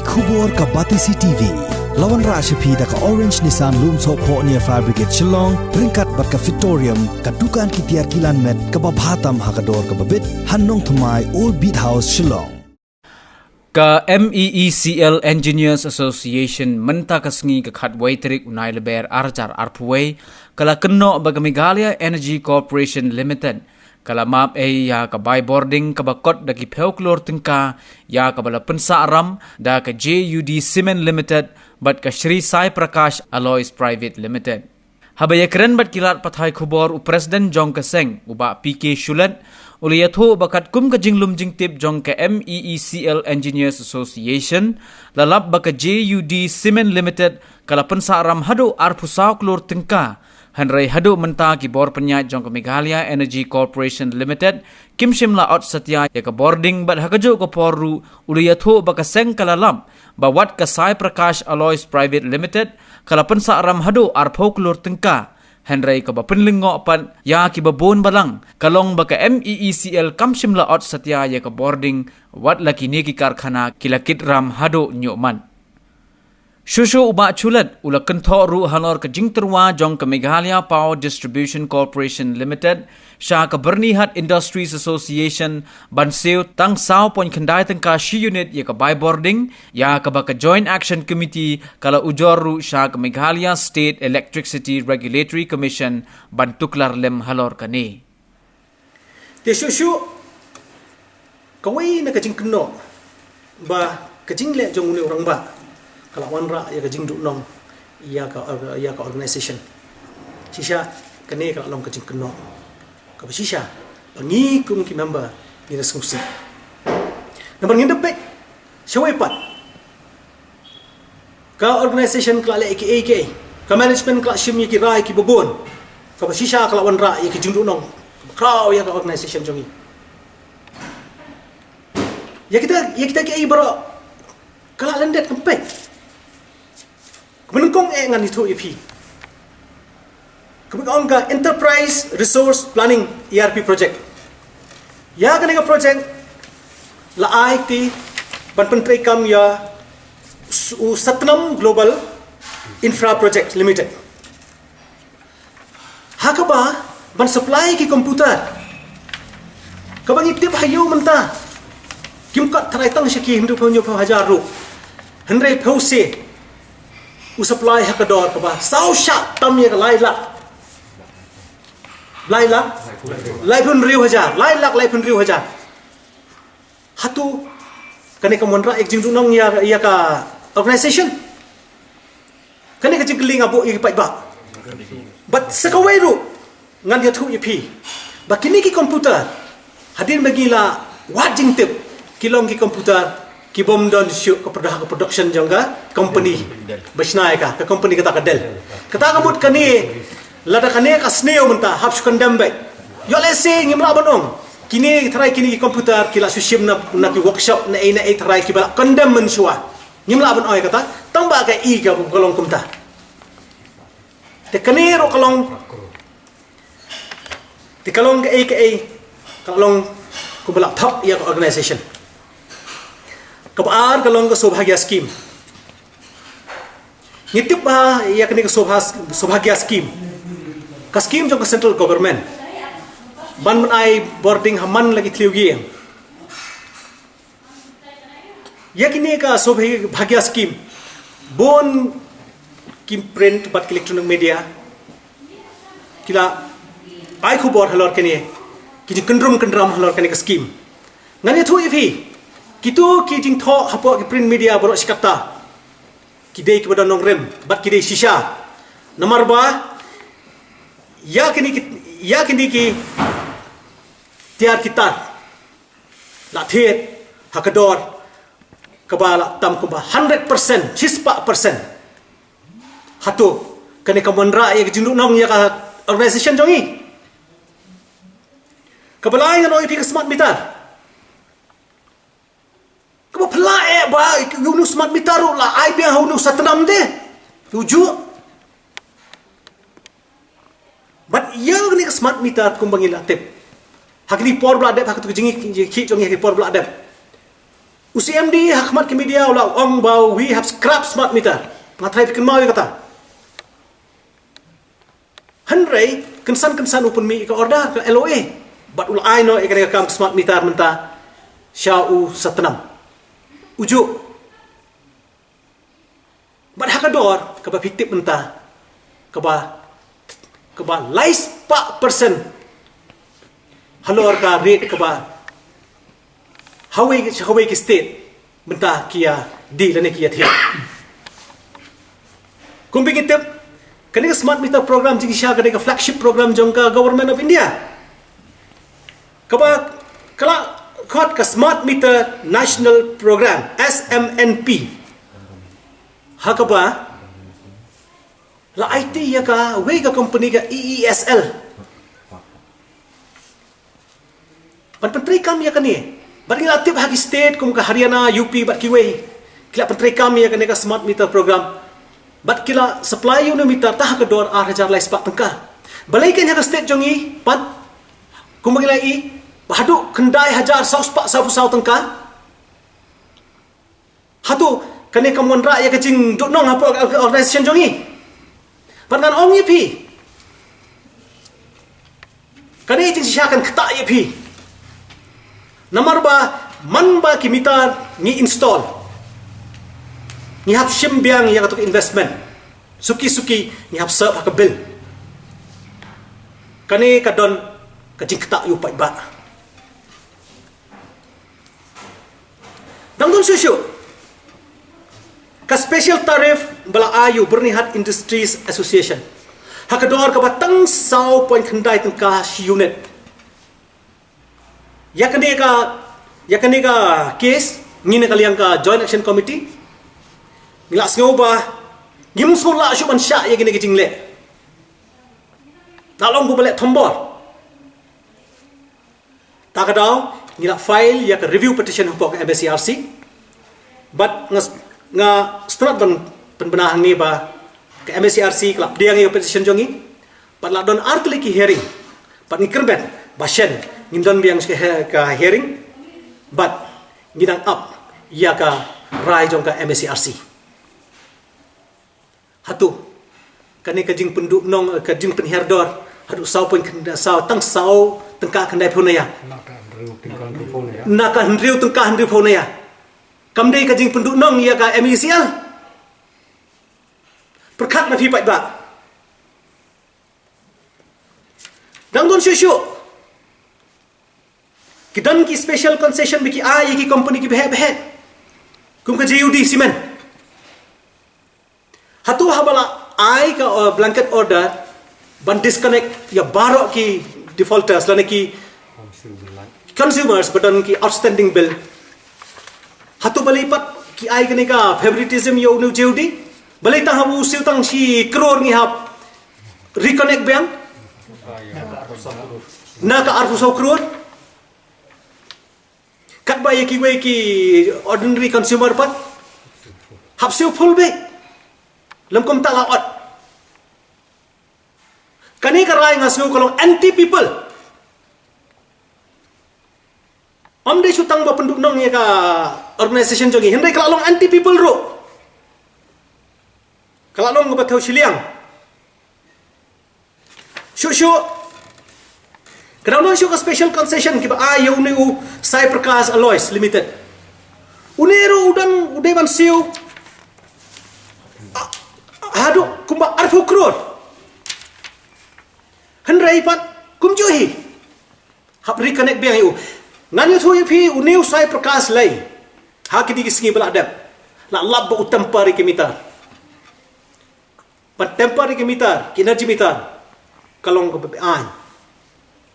Kubor ka Batisi TV. Lawan Rashapi da ka Orange Nissan Loom So Po near Fire Brigade Shillong, Ringkat bat ka Victorium, ka Dukan ki Tiar Kilan Met, ka Babhatam Hakador ka Babit, Hannong Thumai Old Beat House Shillong. Ka MEECL Engineers Association menta kasngi ka khatway trik unai leber arjar arpuway kala KYNNOH baga Meghalaya Energy Corporation Limited kala map ya ka buy boarding ka bakot da ki pheuklor tingka ya ka bala pensa aram da ka JUD Cement Limited bat ka SHREE PRAKASH ALLOYS Private Limited. Habaya keren bat kilat pathai khubor u President Jong Kaseng uba PK Shulat uliyatho bakat kum ka jinglum jingtip jong ka MEECL Engineers Association lalap baka JUD Cement Limited kala pensa aram hado arpusaw klor tingka hanrai hado menta ki bor penyat jong ka Meghalaya Energy Corporation Limited kim shimla out satya ya ka boarding bat hakajo ko poru uliyatho baka seng kala lam bawat ka SAI PRAKASH ALLOYS Private Limited kala pensa aram hado arpho klor tingka Henry ka bapenlingo pan ya ki babon balang kalong baka MEECL kam shimla out satya ya ka boarding wat laki ni ki karkhana kilakit ram hado nyokman. Shushu uba chulat ula kentho ru halor ka jingterwa jong ka Meghalaya Power Distribution Corporation Limited sha ka Bernihat Industries Association banseu tang saw pon khandai tangka shi unit ya ka buy boarding ya ka baka Joint Action Committee kala ujoru sha ka Meghalaya State Electricity Regulatory Commission bantuklar lem halor kani. Te shushu kawai na ka jing KYNNOH ba ka jing le jong uni orang ba kalau wanra ya ka jing du nong ya ka organization shisha kane kalau long ka jing KYNNOH ka shisha bangi kum ki member ni resungsi nomor ngin depek shawai pat ka organization kala le AK ka management kala shim ki rai ki bobon ka shisha kalau wanra ya ki jing du nong kau ya ka organization jongi ya kita ki bro kala lendet kempek Kemenungkong ngan itu EP. Kemenungkong ka Enterprise Resource Planning ERP project. Ya kan project la IT ban pentrai kam ya Satnam Global Infra Project Limited. Hakaba ban supply ki komputer. Kabang itip hayo menta. Kim kat trai tang syaki hindu punyo hajar ru. Henry Pause supply hakador ka ba sau sha tam ye ka lai pun riu hajar lai pun riu hajar hatu kane ka monra ek jingdu nong ya ka organization kane ka jingling abo i pai ba but sakawai ru ngan ya thu ip ba kini ki komputer hadir bagila wat jingtip kilong ki komputer ki bom don shoot ke production jangga company basnai ka company kata kadel kata kabut kani lada kani ka sneo menta hap skandam bai yo lese ngimla banong kini try kini ki komputer kila sushim na ki workshop na ina try ki bala kandam men shwa ngimla ban oi kata tamba ka i ka kolong kumta te kani ro kolong te kolong ka kolong kubala top ya organization kabar kalong ka sobhagya scheme nitip ba ya kani ka sobhagya scheme ka scheme jong ka central government ban ai boarding haman lagi tliugi ya kini ka sobhagya scheme bon kim print bat electronic media kila ai khubor halor kani kini kendrum halor kani ka scheme ngani thu ifi Kitu ki jing tho hapo ki print media borok sikata. Kidei ki badon rem, bat kidei shisha. Nomor 2 ya kini ki tiar kita. La thiet hakador kabala tam ko ba 100% 100% hatu kani ka monra ya jing nong ya ka organization jongi. Kabala yang noi pi smart meter. Kau pelak ba yunu smart meter la ai biang hunu Satnam de tuju but yang ni smart meter kumbangil atep hakni por bla de hak tu jingi ki jongi ki por bla de UCMD hakmat ke media ulah ong bau we have scrap smart meter. Ngatrai pikin mau kata. Handrai kensan open me ke order ke LOA. But ulah I know ikan kam smart meter menta syau satanam. Ujuk. But hakador kaba fitip menta kaba lais pak persen halor ka rate kaba Hawaii ki state menta kia di lane kia thia. Kumping itip kani smart meter program jing sha kani flagship program jong ka government of India. Kaba kala khot ka smart meter national program SMNP. Hakaba la IT ya ka we ka company ka EESL. Pan pentri kam ya kani. Bagi aktif hagi state kum ka Haryana UP bat kiwe. Kila pentri kam ya kani ka smart meter program. Bat kila supply unit meter tah ka dor 8,000 lai spak tengka. Balai kan ya ka state jongi pat kum bagi lai bahadu kendai 1,000 sau spak sau tengka. Hatu kani kamuan ra ya kecing duk nong apa organisation jongi. Pandan ong ye pi. Kani jing siakan ketak ye pi. Nomor ba man ba ki meter ni install. Ni hap sim biang ya katuk investment. Suki ni hap serve ka bill. Kani kadon kecing ketak yu pai ba. Dangdun susu. Ka special tarif bala ayu Bernihat Industries Association. Hakador ka batang sau point kendai tengka unit. Ya kani ka case ngine kaliang ka joint action committee. Ngilas ngau ba gim sola syuman sya ya gini gijing le. Nalong ko balik tombor. Takadaw ngila file ya ka review petition hupok MSCRC. But nga strat dan penbenahan ni ba ke MSCRC klap dia ngi petition jongi pat la don artli ki hearing pat ni kerben bashen ngindon biang ka hearing but ngidang up ya ka rai jong ka MSCRC hatu kani ka jing penduk nong ka jing penherdor hadu sau pun sau tang sau tengka kendai phonaya naka hendriu tengka hendriu phonaya kamdei ka jing penduk nong ya ka MECL perkat na phi pai ba dang don shushu kidan ki special concession biki ai ki company ki behe kum ka JUD simen hatu habala ai ka blanket order ban disconnect ya baro ki defaulters lane ki consumers badan ki outstanding bill hatu balipat ki ai kani ka favoritism yo nu JUD balai tang habu siu tang si crore ngi hap reconnect bank na ka arfu so crore kat ba ki we ki ordinary consumer pat hap siu full be lam kom ta laot kani ka rai ngasu kolong anti people Amde sutang ba penduk nong ya ka organisation jongi hendai kalalong anti people ro. Kalalong ba tau siliang. Shu. Kadang shu ka special concession ki ba ayo ni SAI PRAKASH ALLOYS Limited. Unero udang udai ban siu. Hadu kumba arfu crore. Hendai pat kumjuhi. Hap reconnect biang yu. Nganyo thu pi uniu SAI PRAKASH lai ha ki disingi bala adab la lab ba utampari ki mitar but temporary ki mitar ki energy mitar kalong ko an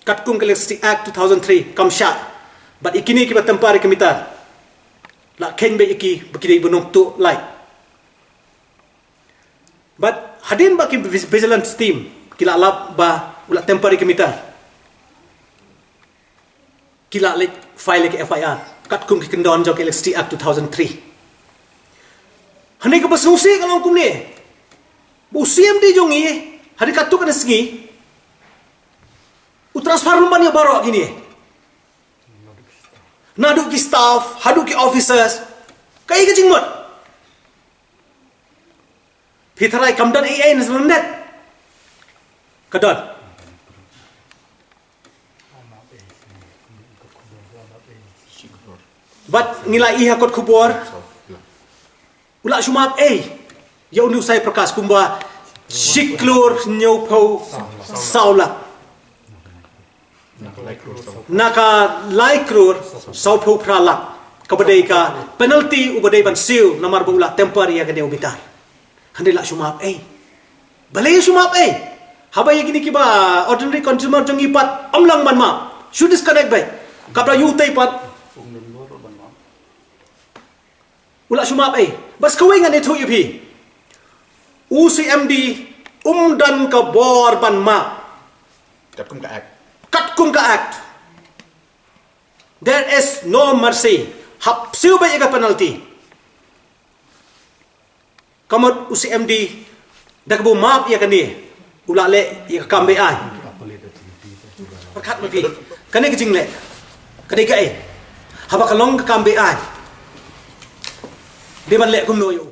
katkum Electricity Act 2003 kamsha but ikini ki ba temporary ki mitar la ken be iki bukidai bunong tu lai but hadin ba ki vigilance team ki la lab ba ula temporary ki mitar kila lek file ke FIR kat kum ki kendon jok Electricity Act 2003 hanai ke basusi kalau kum ni bu CMD jongi hari katuk kan segi u transfer rumban ya baro gini nadu ki staff, hadu ki officers, kai ka jing mot. Pitharai kamdan AI nas landet. Kadon. Bat ngilai iha kot kubor. Ula shumap ya unu sai prakas kumba shiklur nyopau saulak. Naka laikrur saupau pralak. Kabadai ka penalty ubadai ban siu namar bula temporary ya kene ubitar. Handela shumap balai shumap habai gini kiba ordinary consumer jongi pat amlang manma should disconnect bai kabra yutai pat ula shumap bas kawingan itu yupi UCMD dan ka bor ban ma kat kum ka act there is no mercy hap siu bai ka penalty kamot UCMD dak bu map ya kani ula le ya kambe ai perkat mapi kani ke jingle kani ka haba kalong ka kambe ai de ban le kum no yo